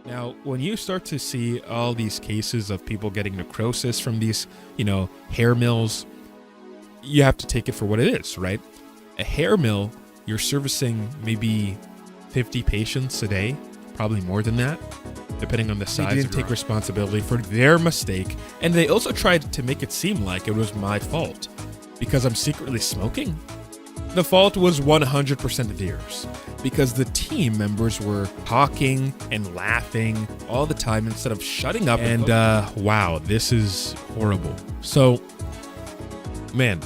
Now, when you start to see all these cases of people getting necrosis from these, hair mills, you have to take it for what it is, right? A hair mill, you're servicing maybe 50 patients a day, probably more than that, depending on the size. They didn't take responsibility for their mistake, and they also tried to make it seem like it was my fault because I'm secretly smoking. The fault was 100% theirs, because the team members were talking and laughing all the time instead of shutting up. And wow, this is horrible. So, man,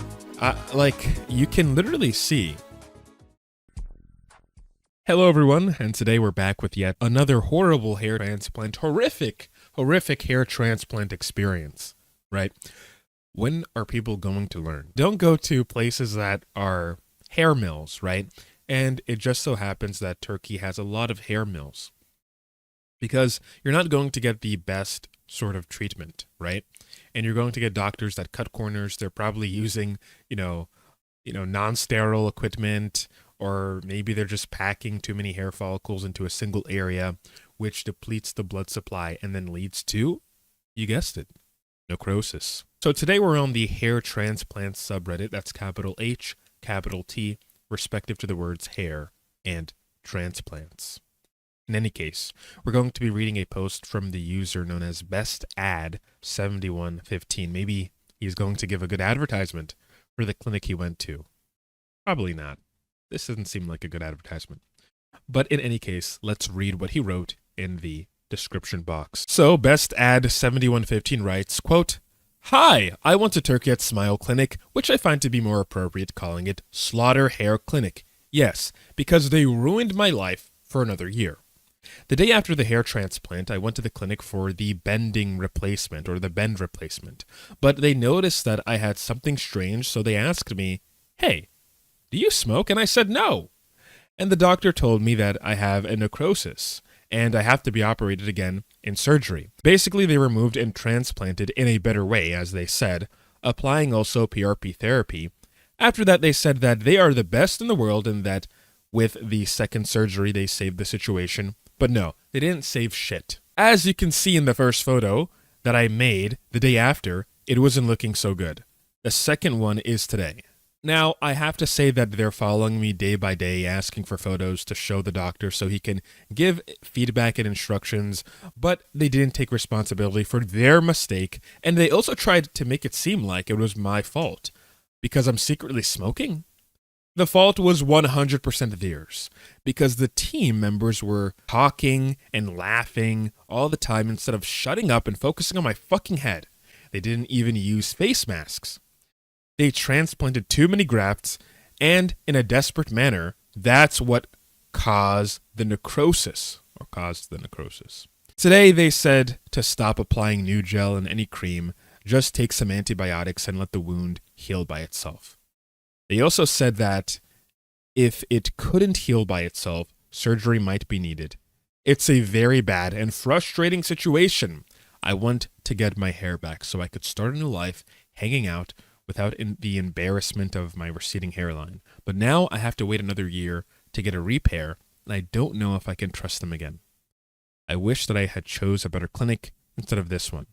you can literally see. Hello everyone, and today we're back with yet another horrible hair transplant, horrific hair transplant experience, right? When are people going to learn? Don't go to places that are hair mills, right? And it just so happens that Turkey has a lot of hair mills, because you're not going to get the best sort of treatment, right? And you're going to get doctors that cut corners. They're probably using, non-sterile equipment, or maybe they're just packing too many hair follicles into a single area, which depletes the blood supply and then leads to, you guessed it, necrosis. So today we're on the hair transplant subreddit. That's capital H, capital T, respective to the words hair and transplants. In any case, we're going to be reading a post from the user known as bestad7115. Maybe he's going to give a good advertisement for the clinic he went to. Probably not. This doesn't seem like a good advertisement. But in any case, let's read what he wrote in the description box. So bestad7115 writes, quote, "Hi, I went to Turkey at Smile Clinic, which I find to be more appropriate calling it Slaughter Hair Clinic. Yes, because they ruined my life for another year. The day after the hair transplant, I went to the clinic for the bending replacement, or the bend replacement. But they noticed that I had something strange, so they asked me, 'Hey, do you smoke?' And I said no. And the doctor told me that I have a necrosis, and I have to be operated again in surgery. Basically, they removed and transplanted in a better way, as they said, applying also PRP therapy. After that, they said that they are the best in the world and that with the second surgery, they saved the situation. But no, they didn't save shit. As you can see in the first photo that I made the day after, it wasn't looking so good. The second one is today. Now, I have to say that they're following me day by day, asking for photos to show the doctor so he can give feedback and instructions, but they didn't take responsibility for their mistake, and they also tried to make it seem like it was my fault because I'm secretly smoking. The fault was 100% theirs, because the team members were talking and laughing all the time instead of shutting up and focusing on my fucking head. They didn't even use face masks. They transplanted too many grafts, and in a desperate manner, that's what caused the necrosis. Today, they said to stop applying new gel and any cream, just take some antibiotics and let the wound heal by itself. They also said that if it couldn't heal by itself, surgery might be needed. It's a very bad and frustrating situation. I want to get my hair back so I could start a new life hanging out without the embarrassment of my receding hairline. But now I have to wait another year to get a repair, and I don't know if I can trust them again. I wish that I had chose a better clinic instead of this one.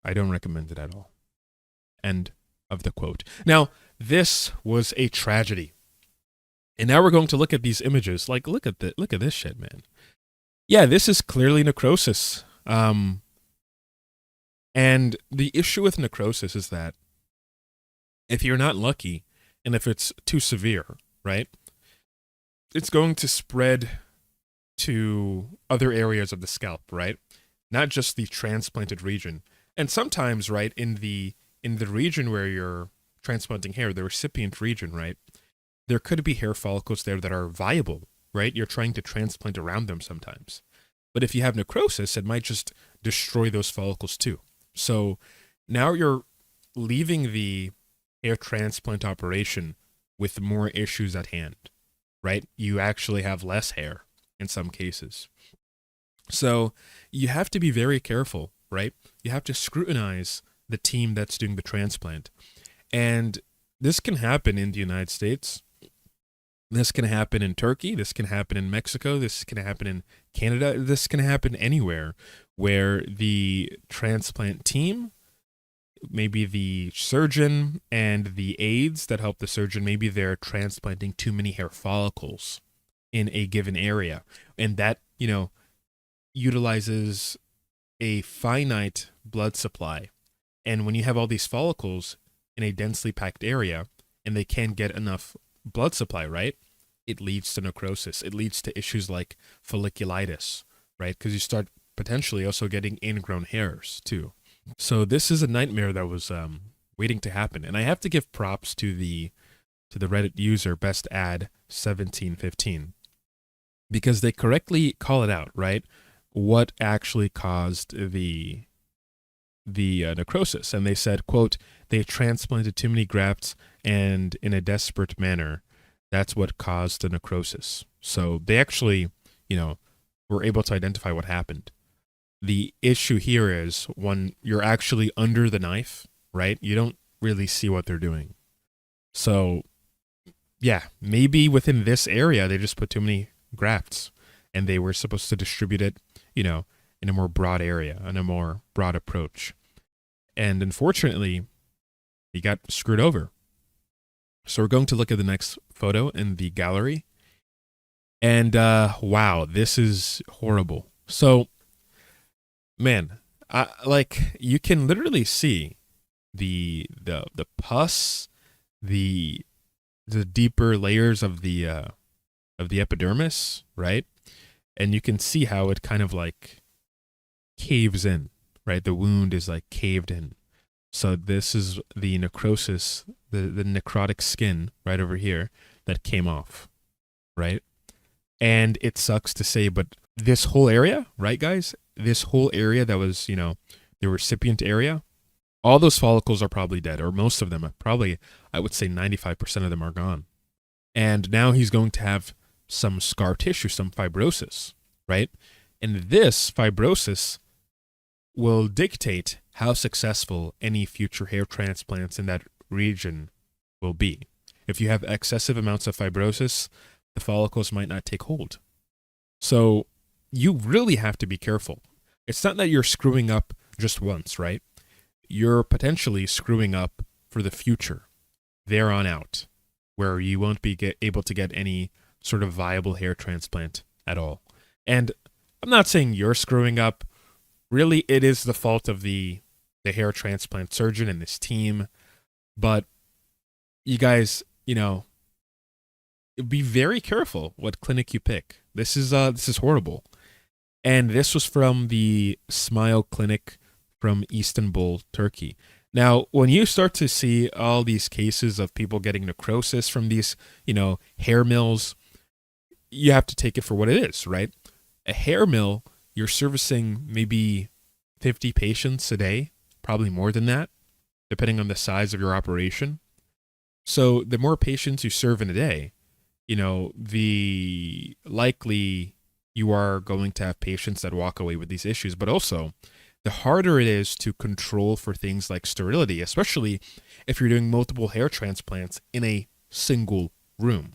I don't recommend it at all." End of the quote. Now, this was a tragedy. And now we're going to look at these images. Like, look at this shit, man. Yeah, this is clearly necrosis. And the issue with necrosis is that if you're not lucky, and if it's too severe, right, it's going to spread to other areas of the scalp, right? Not just the transplanted region. And sometimes, right, in the region where you're transplanting hair, the recipient region, right, there could be hair follicles there that are viable, right? You're trying to transplant around them sometimes. But if you have necrosis, it might just destroy those follicles too. So now you're leaving the hair transplant operation with more issues at hand, right? You actually have less hair in some cases. So you have to be very careful, right? You have to scrutinize the team that's doing the transplant. And this can happen in the United States. This can happen in Turkey. This can happen in Mexico. This can happen in Canada. This can happen anywhere where the transplant team, maybe the surgeon and the aides that help the surgeon, maybe they're transplanting too many hair follicles in a given area. And that, utilizes a finite blood supply. And when you have all these follicles in a densely packed area and they can't get enough blood supply, right? It leads to necrosis. It leads to issues like folliculitis, right? Because you start potentially also getting ingrown hairs too. So this is a nightmare that was waiting to happen. And I have to give props to the Reddit user best ad 1715 because they correctly call it out, right? What actually caused the necrosis. And they said, quote, they transplanted too many grafts and in a desperate manner, that's what caused the necrosis. So they actually, were able to identify what happened. The issue here is when you're actually under the knife, right? You don't really see what they're doing. So yeah, maybe within this area, they just put too many grafts and they were supposed to distribute it, in a more broad area, in a more broad approach. And unfortunately, he got screwed over. So we're going to look at the next photo in the gallery. And wow, this is horrible. So, man, you can literally see the pus, the deeper layers of the epidermis, right? And you can see how it kind of like caves in, right? The wound is like caved in. So this is the necrosis, the necrotic skin right over here that came off, right? And it sucks to say, but this whole area, right, guys? This whole area that was, the recipient area, all those follicles are probably dead, or most of them are probably, I would say 95% of them are gone. And now he's going to have some scar tissue, some fibrosis, right? And this fibrosis will dictate how successful any future hair transplants in that region will be. If you have excessive amounts of fibrosis, the follicles might not take hold. So you really have to be careful. It's not that you're screwing up just once, right? You're potentially screwing up for the future, there on out, where you won't be able to get any sort of viable hair transplant at all. And I'm not saying you're screwing up. Really, it is the fault of the hair transplant surgeon and this team. But you guys, be very careful what clinic you pick. This is horrible. And this was from the Smile Clinic from Istanbul, Turkey. Now, when you start to see all these cases of people getting necrosis from these, hair mills, you have to take it for what it is, right? A hair mill, you're servicing maybe 50 patients a day, probably more than that, depending on the size of your operation. So the more patients you serve in a day, the likely you are going to have patients that walk away with these issues. But also, the harder it is to control for things like sterility, especially if you're doing multiple hair transplants in a single room,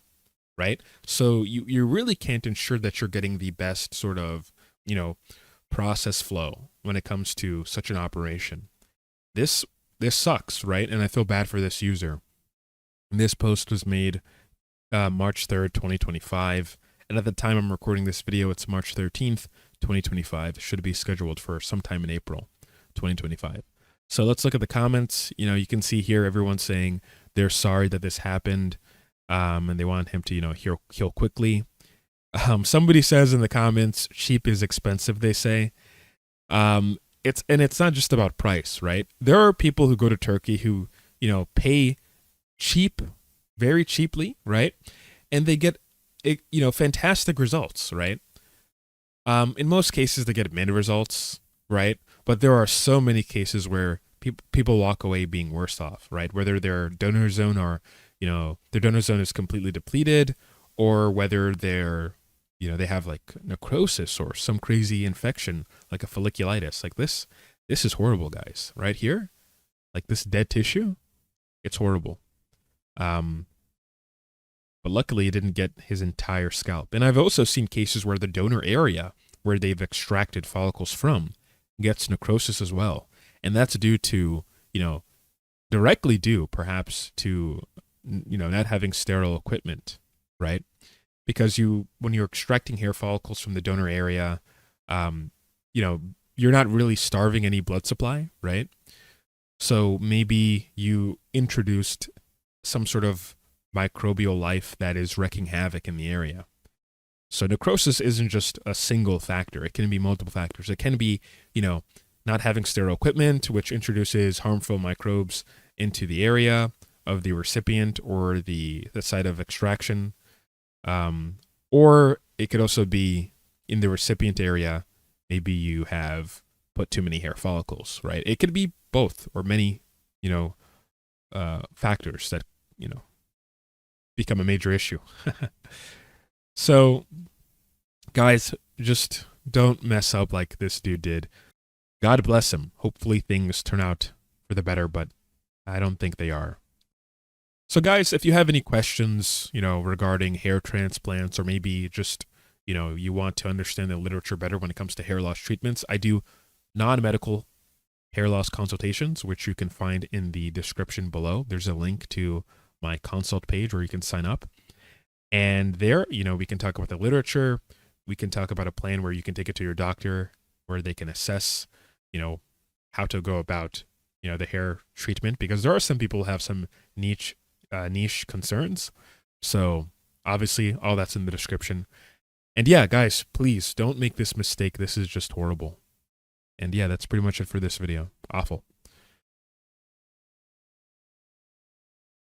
right? So you really can't ensure that you're getting the best sort of, process flow when it comes to such an operation. This sucks, right? And I feel bad for this user. This post was made March 3rd, 2025. And at the time I'm recording this video, it's March 13th, 2025. It should be scheduled for sometime in April 2025. So let's look at the comments. You can see here everyone saying they're sorry that this happened, and they want him to, heal quickly. Somebody says in the comments, cheap is expensive, they say. It's not just about price, right? There are people who go to Turkey who, pay cheap, very cheaply, right? And they get, fantastic results, right? In most cases, they get mid results, right? But there are so many cases where people walk away being worse off, right? Whether their donor zone or, their donor zone is completely depleted, or whether they're, they have like necrosis or some crazy infection like a folliculitis. Like this is horrible, guys. Right here, like this dead tissue, it's horrible. but luckily it didn't get his entire scalp. And I've also seen cases where the donor area where they've extracted follicles from gets necrosis as well. And that's due to, directly due perhaps to, not having sterile equipment, right? Because when you're extracting hair follicles from the donor area, you're not really starving any blood supply, right? So maybe you introduced some sort of microbial life that is wreaking havoc in the area. So necrosis isn't just a single factor. It can be multiple factors. It can be, not having sterile equipment, which introduces harmful microbes into the area of the recipient or the site of extraction. Or it could also be in the recipient area, maybe you have put too many hair follicles, right? It could be both or many, factors that, become a major issue. So, guys, just don't mess up like this dude did. God bless him. Hopefully things turn out for the better, but I don't think they are. So, guys, if you have any questions, regarding hair transplants, or maybe just, you want to understand the literature better when it comes to hair loss treatments, I do non-medical hair loss consultations, which you can find in the description below. There's a link to my consult page where you can sign up. And there, we can talk about the literature. We can talk about a plan where you can take it to your doctor, where they can assess, how to go about, the hair treatment, because there are some people who have some niche concerns. So obviously all that's in the description. And yeah, guys, please don't make this mistake. This is just horrible. And yeah, that's pretty much it for this video. Awful.